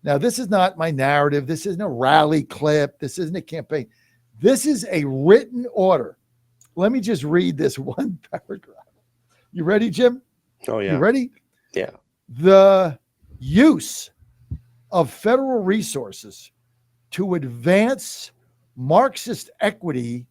Now, this is not my narrative. This isn't a rally clip. This isn't a campaign. This is a written order. Let me just read this one paragraph. You ready, Jim? Oh, yeah. You ready? Yeah. The use of federal resources to advance Marxist equity,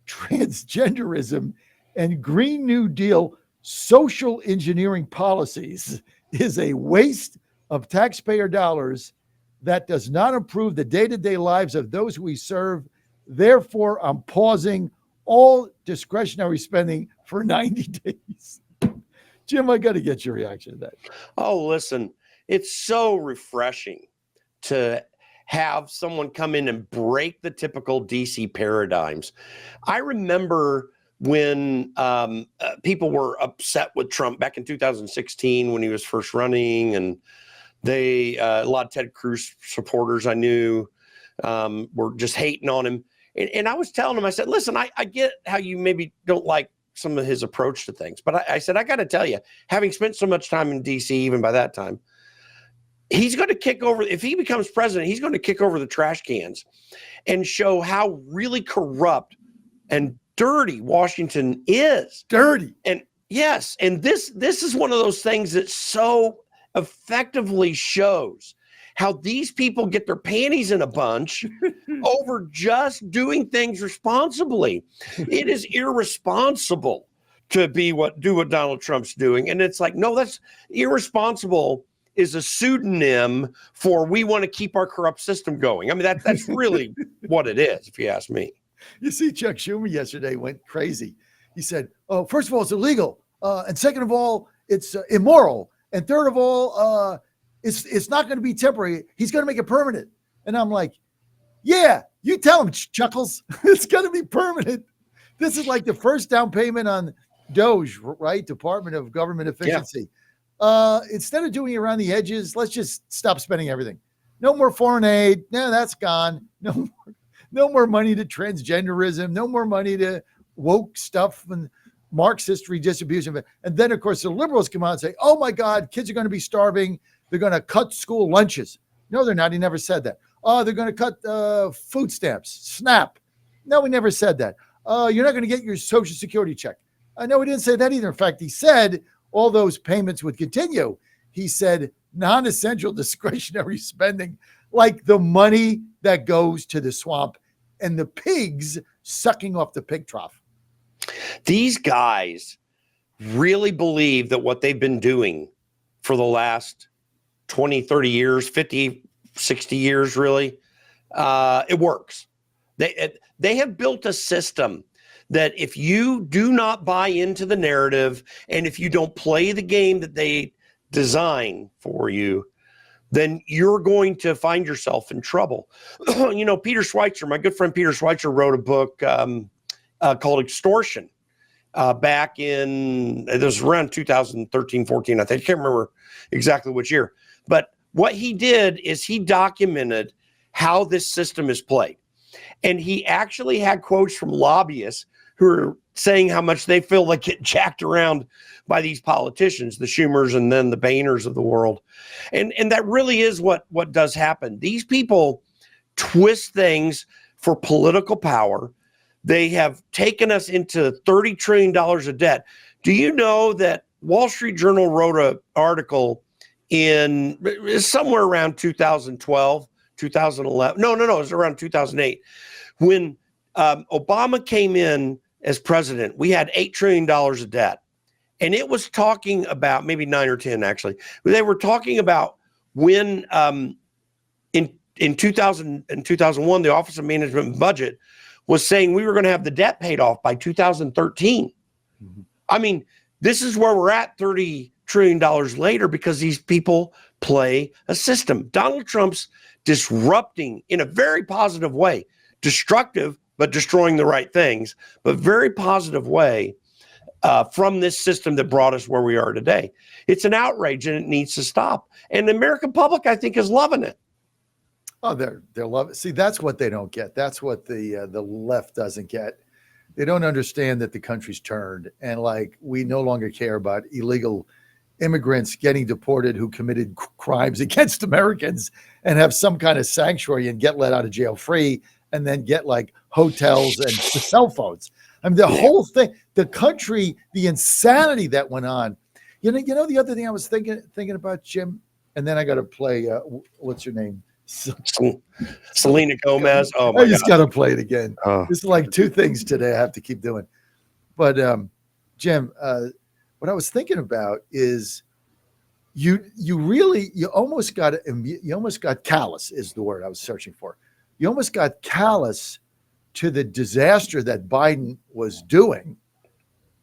transgenderism, and Green New Deal social engineering policies is a waste of taxpayer dollars that does not improve the day-to-day lives of those we serve. Therefore, I'm pausing all discretionary spending for 90 days. Jim, I got to get your reaction to that. Oh, listen, it's so refreshing to have someone come in and break the typical DC paradigms. I remember when people were upset with Trump back in 2016 when he was first running, and a lot of Ted Cruz supporters I knew were just hating on him. And I was telling him, I said, listen, I get how you maybe don't like some of his approach to things, but I said, I got to tell you, having spent so much time in DC, even by that time, he's going to kick over, if he becomes president, he's going to kick over the trash cans and show how really corrupt and dirty Washington is. Dirty. And yes, and this is one of those things that so effectively shows how these people get their panties in a bunch over just doing things responsibly. It is irresponsible to do what Donald Trump's doing. And it's like, no, that's irresponsible is a pseudonym for we want to keep our corrupt system going. I mean, that's really what it is, if you ask me. You see, Chuck Schumer yesterday went crazy. He said, oh, first of all, it's illegal. And second of all, it's immoral. And third of all, it's not going to be temporary. He's going to make it permanent. And I'm like, yeah, you tell him, Chuckles. It's going to be permanent. This is like the first down payment on DOGE, right? Department of Government Efficiency. Yeah. Instead of doing it around the edges, let's just stop spending everything. No more foreign aid. No, that's gone. No more money to transgenderism. No more money to woke stuff and Marxist redistribution. And then, of course, the liberals come out and say, oh, my God, kids are going to be starving. They're going to cut school lunches. No, they're not. He never said that. Oh, they're going to cut food stamps, SNAP. No, he never said that. You're not going to get your Social Security check. No, he didn't say that either. In fact, he said all those payments would continue. He said non-essential discretionary spending, like the money that goes to the swamp and the pigs sucking off the pig trough. These guys really believe that what they've been doing for the last 20, 30 years, 50, 60 years, really, it works. They have built a system that if you do not buy into the narrative and if you don't play the game that they design for you, then you're going to find yourself in trouble. You know, Peter Schweizer, my good friend Peter Schweizer, wrote a book called Extortion back in, it was around 2013, 14, I think. I can't remember exactly which year. But what he did is he documented how this system is played. And he actually had quotes from lobbyists who are saying how much they feel like get jacked around by these politicians, the Schumers and then the Boehners of the world. And that really is what does happen. These people twist things for political power. They have taken us into $30 trillion of debt. Do you know that Wall Street Journal wrote an article in somewhere around 2012, 2011? No, it was around 2008. When Obama came in as president, we had $8 trillion of debt. And it was talking about maybe 9 or 10, actually. They were talking about when in 2000 and 2001, the Office of Management and Budget was saying we were going to have the debt paid off by 2013. Mm-hmm. I mean, this is where we're at $30 trillion later because these people play a system. Donald Trump's disrupting in a very positive way, destructive, but destroying the right things, but very positive way from this system that brought us where we are today. It's an outrage and it needs to stop. And the American public, I think, is loving it. Oh, they're loving it. See, that's what they don't get. That's what the left doesn't get. They don't understand that the country's turned and like we no longer care about illegal immigrants getting deported who committed crimes against Americans and have some kind of sanctuary and get let out of jail free and then get like hotels and cell phones. I mean, the whole thing, the country, the insanity that went on. You know, the other thing I was thinking about, Jim, and then I got to play, what's your name? Selena Gomez. Oh my I just God. got to play it again. This is like two things today I have to keep doing. But Jim, what I was thinking about is you almost got callous is the word I was searching for. You almost got callous to the disaster that Biden was doing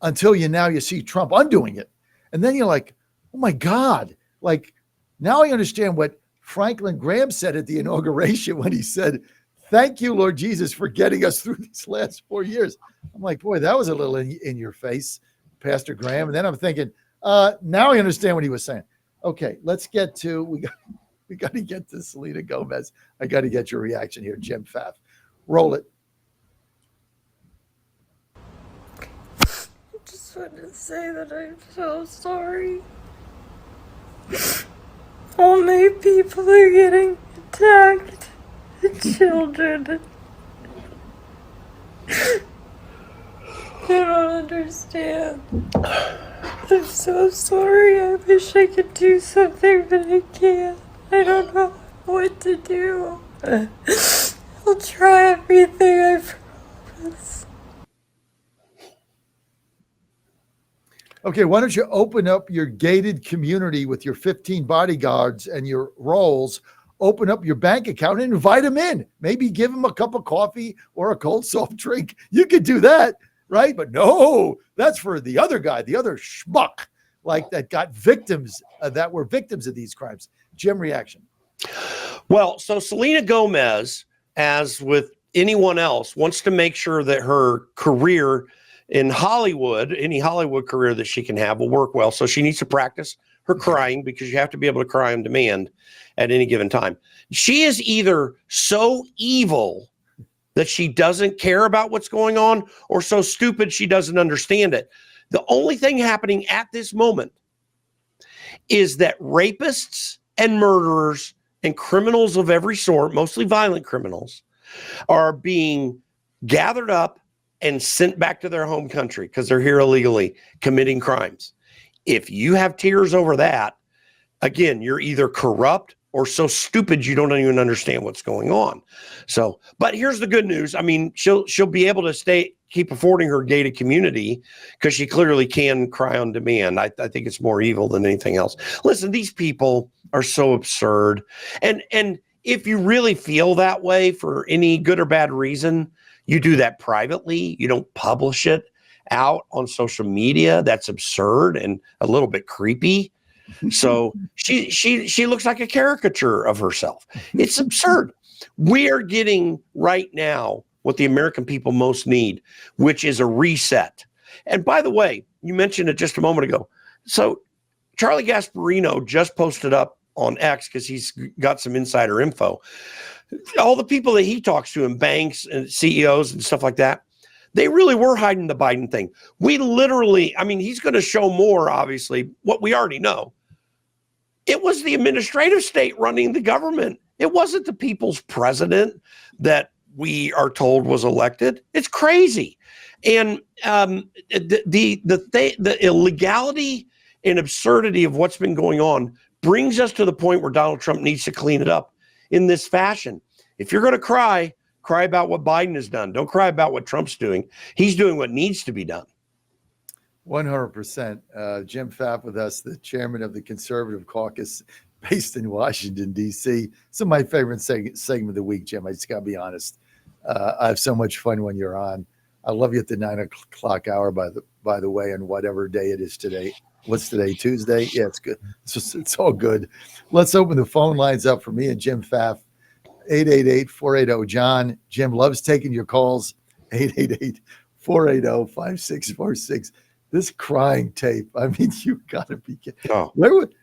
until you see Trump undoing it. And then you're like, oh my God, like now I understand what Franklin Graham said at the inauguration when he said, thank you, Lord Jesus, for getting us through these last 4 years. I'm like, boy, that was a little in your face, Pastor Graham. And then I'm thinking, now I understand what he was saying. Okay, let's get to, we got to get to Selena Gomez. I got to get your reaction here, Jim Pfaff. Roll it. I just want to say that I'm so sorry. All my people are getting attacked. The children. I don't understand. I'm so sorry. I wish I could do something, but I can't. I don't know what to do. I'll try everything, I promise. Okay, why don't you open up your gated community with your 15 bodyguards and your roles, open up your bank account and invite them in. Maybe give them a cup of coffee or a cold soft drink. You could do that, right? But no, that's for the other guy, the other schmuck, like that got victims, that were victims of these crimes. Jim, reaction. Well, so Selena Gomez, as with anyone else, wants to make sure that her career in Hollywood, any Hollywood career that she can have will work well. So she needs to practice her crying because you have to be able to cry on demand at any given time. She is either so evil that she doesn't care about what's going on or so stupid she doesn't understand it. The only thing happening at this moment is that rapists and murderers and criminals of every sort, mostly violent criminals, are being gathered up and sent back to their home country because they're here illegally committing crimes. If you have tears over that, again, you're either corrupt or so stupid you don't even understand what's going on. So, but here's the good news. I mean, she'll be able to keep affording her gated community because she clearly can cry on demand. I think it's more evil than anything else. Listen, these people are so absurd. And if you really feel that way for any good or bad reason, you do that privately. You don't publish it out on social media. That's absurd and a little bit creepy. So she looks like a caricature of herself. It's absurd. We are getting right now what the American people most need, which is a reset. And by the way, you mentioned it just a moment ago. So Charlie Gasparino just posted up on X because he's got some insider info. All the people that he talks to in banks and CEOs and stuff like that, they really were hiding the Biden thing. We literally, I mean, he's going to show more, obviously, what we already know. It was the administrative state running the government. It wasn't the people's president that we are told was elected. It's crazy. And the illegality and absurdity of what's been going on brings us to the point where Donald Trump needs to clean it up in this fashion. If you're going to cry about what Biden has done. Don't cry about what Trump's doing. He's doing what needs to be done. 100%. Jim Pfaff with us, the chairman of the Conservative Caucus based in Washington, D.C. It's my favorite segment of the week, Jim. I just got to be honest. I have so much fun when you're on. I love you at the 9 o'clock hour, by the way, and whatever day it is today. What's today? Tuesday? Yeah, it's good. It's all good. Let's open the phone lines up for me and Jim Pfaff. 888-480-JOHN. Jim loves taking your calls. 888-480-5646. This crying tape. I mean, you got to be kidding. Oh.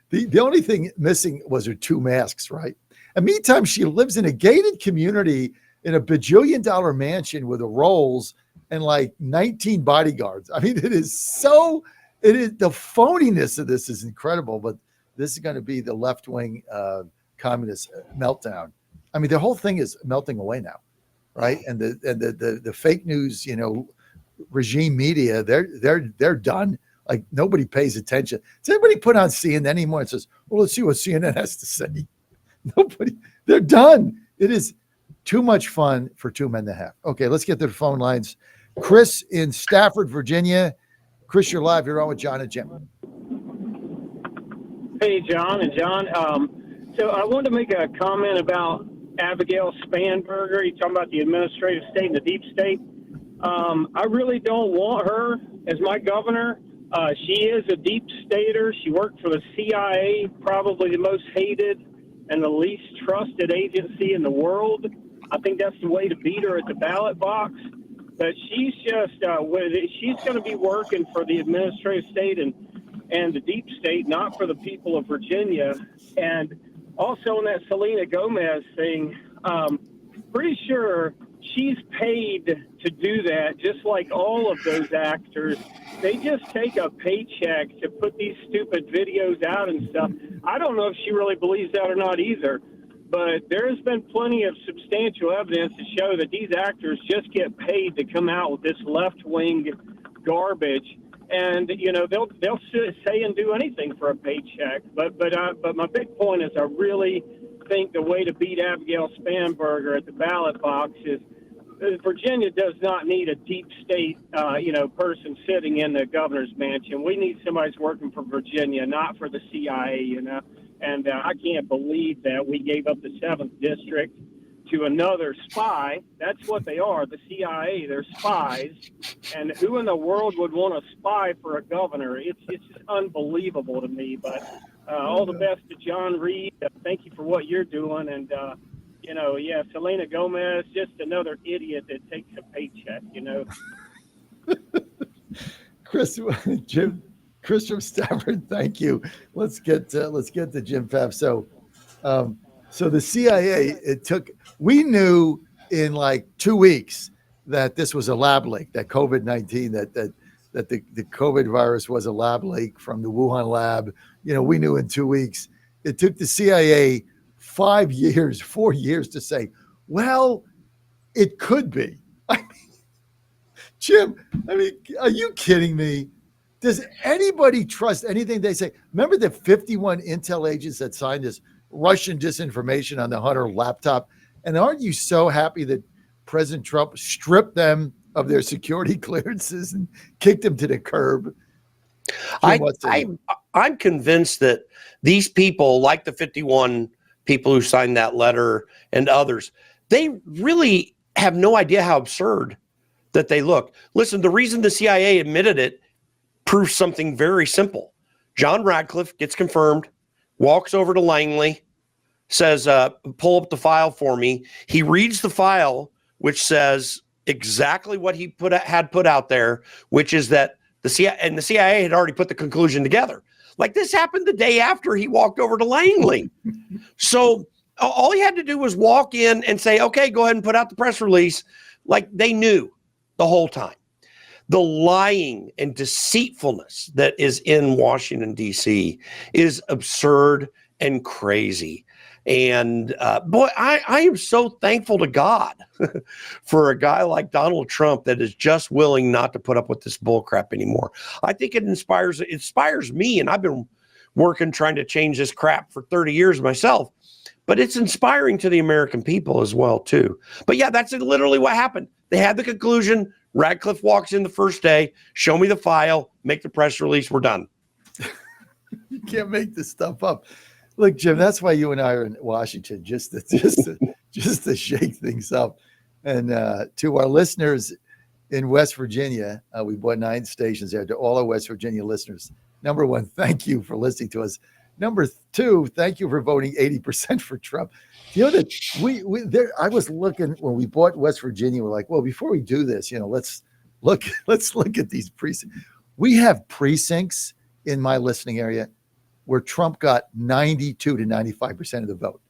The only thing missing was her two masks, right? And meantime, she lives in a gated community in a bajillion-dollar mansion with a Rolls and like 19 bodyguards. I mean, it is so It is, the phoniness of this is incredible, but this is going to be the left-wing communist meltdown. I mean, the whole thing is melting away now, right? And the fake news, regime media, they're done. Like, nobody pays attention. Does anybody put on CNN anymore and says, well, let's see what CNN has to say? Nobody. They're done. It is too much fun for two men to have. Okay, let's get to the phone lines. Chris in Stafford, Virginia. Chris, you're live. You're on with John and Jim. Hey, John and John. So I wanted to make a comment about Abigail Spanberger. You're talking about the administrative state and the deep state. I really don't want her as my governor. She is a deep stater. She worked for the CIA, probably the most hated and the least trusted agency in the world. I think that's the way to beat her at the ballot box. But she's just, she's going to be working for the administrative state and the deep state, not for the people of Virginia. And also in that Selena Gomez thing, pretty sure she's paid to do that, just like all of those actors. They just take a paycheck to put these stupid videos out and stuff. I don't know if she really believes that or not either, but there has been plenty of substantial evidence to show that these actors just get paid to come out with this left-wing garbage. And, they'll say and do anything for a paycheck. But my big point is I really think the way to beat Abigail Spanberger at the ballot box is Virginia does not need a deep state, person sitting in the governor's mansion. We need somebody who's working for Virginia, not for the CIA, And I can't believe that we gave up the 7th district to another spy. That's what they are, the CIA. They're spies. And who in the world would want to spy for a governor? It's just unbelievable to me. But all the best to John Reed. Thank you for what you're doing. And, Selena Gomez, just another idiot that takes a paycheck, Chris, Jim, Chris from Stafford, thank you. Let's get to Jim Pfaff. So the CIA, we knew in like 2 weeks that this was a lab leak, that COVID-19, that the COVID virus was a lab leak from the Wuhan lab. We knew in 2 weeks. It took the CIA 4 years to say, well, it could be. Jim, are you kidding me? Does anybody trust anything they say? Remember the 51 intel agents that signed this Russian disinformation on the Hunter laptop? And aren't you so happy that President Trump stripped them of their security clearances and kicked them to the curb? Jim, I'm convinced that these people, like the 51 people who signed that letter and others, they really have no idea how absurd that they look. Listen, the reason the CIA admitted it proves something very simple. John Radcliffe gets confirmed, walks over to Langley, says, pull up the file for me. He reads the file, which says exactly what he had put out there, which is that the CIA had already put the conclusion together. Like, this happened the day after he walked over to Langley. So all he had to do was walk in and say, okay, go ahead and put out the press release. Like, they knew the whole time. The lying and deceitfulness that is in Washington, D.C. is absurd and crazy. And boy, I am so thankful to God for a guy like Donald Trump that is just willing not to put up with this bull crap anymore. I think it inspires me, and I've been working trying to change this crap for 30 years myself. But it's inspiring to the American people as well, too. But yeah, that's literally what happened. They had the conclusion. Radcliffe walks in the first day, show me the file, make the press release, we're done. You can't make this stuff up. Look, Jim, that's why you and I are in Washington, just to shake things up. And to our listeners in West Virginia, we bought 9 stations there. To all our West Virginia listeners, number one, thank you for listening to us. Number 2, thank you for voting 80% for Trump. You know that I was looking when we bought West Virginia. We're like, well, before we do this, let's look at these precincts. We have precincts in my listening area where Trump got 92 to 95% of the vote.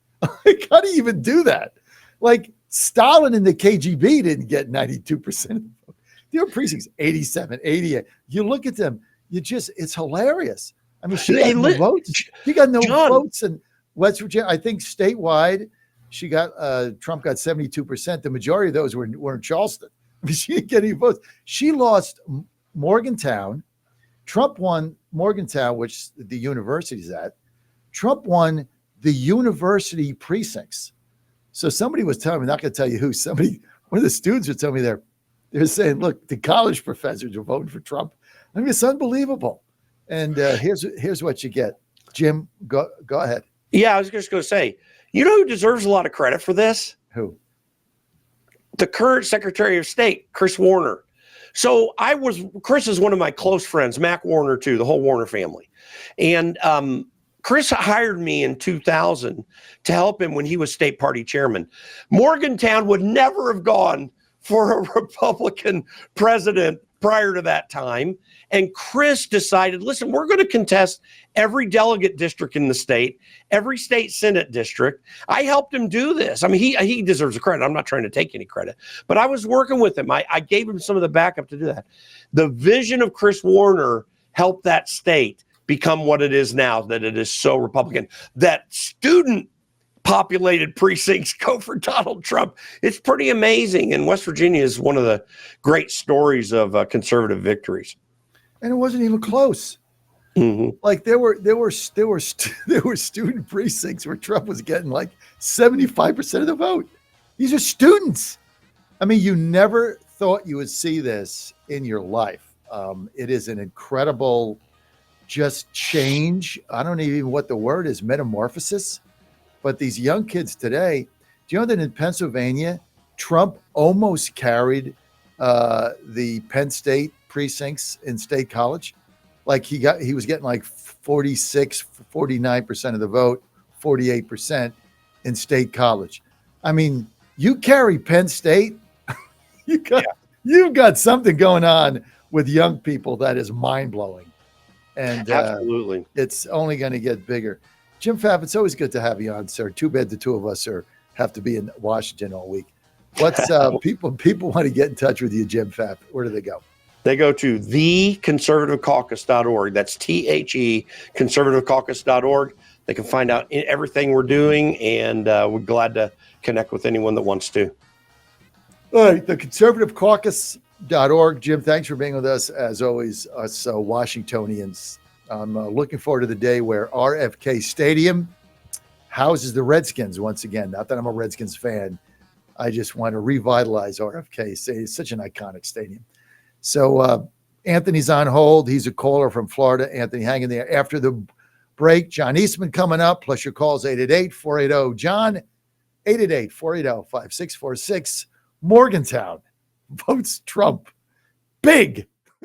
Like, how do you even do that? Like, Stalin and the KGB didn't get 92% of the vote. There are precincts 87, 88. You look at them. it's hilarious. I mean, she Hey, got no votes. She got no John. votes in West Virginia. I think statewide, she got Trump got 72%. The majority of those were in Charleston. I mean, she didn't get any votes. She lost Morgantown. Trump won Morgantown, which the university's at. Trump won the university precincts. So somebody was telling me, not going to tell you who, one of the students was telling me they're saying, look, the college professors are voting for Trump. I mean, it's unbelievable. And here's what you get. Jim, go ahead. Yeah, I was just going to say, you know who deserves a lot of credit for this? Who? The current Secretary of State, Chris Warner. So Chris is one of my close friends, Mac Warner too, the whole Warner family. And Chris hired me in 2000 to help him when he was state party chairman. Morgantown would never have gone for a Republican president prior to that time. And Chris decided, listen, we're going to contest every delegate district in the state, every state Senate district. I helped him do this. I mean, he deserves the credit. I'm not trying to take any credit, but I was working with him. I gave him some of the backup to do that. The vision of Chris Warner helped that state become what it is now, that it is so Republican, that student populated precincts go for Donald Trump. It's pretty amazing. And West Virginia is one of the great stories of conservative victories. And it wasn't even close. Mm-hmm. Like there were student precincts where Trump was getting like 75% of the vote. These are students. I mean, you never thought you would see this in your life. It is an incredible just change. I don't even know what the word is, metamorphosis. But these young kids today, do you know that in Pennsylvania, Trump almost carried the Penn State precincts in State College? Like he was getting like 49% of the vote, 48% in State College. I mean, you carry Penn State, you've got something going on with young people that is mind-blowing. And absolutely, it's only going to get bigger. Jim Pfaff, it's always good to have you on, sir. Too bad the two of us have to be in Washington all week. What's people want to get in touch with you, Jim Pfaff? Where do they go? They go to theconservativecaucus.org. That's THE conservativecaucus.org. They can find out everything we're doing, and we're glad to connect with anyone that wants to. All right, theconservativecaucus.org. Jim, thanks for being with us, as always, us Washingtonians. I'm looking forward to the day where RFK Stadium houses the Redskins once again. Not that I'm a Redskins fan. I just want to revitalize RFK. It's such an iconic stadium. So Anthony's on hold. He's a caller from Florida. Anthony, hang in there. After the break, John Eastman coming up, plus your calls 888-480-JOHN, 888-480-5646. Morgantown votes Trump. Big.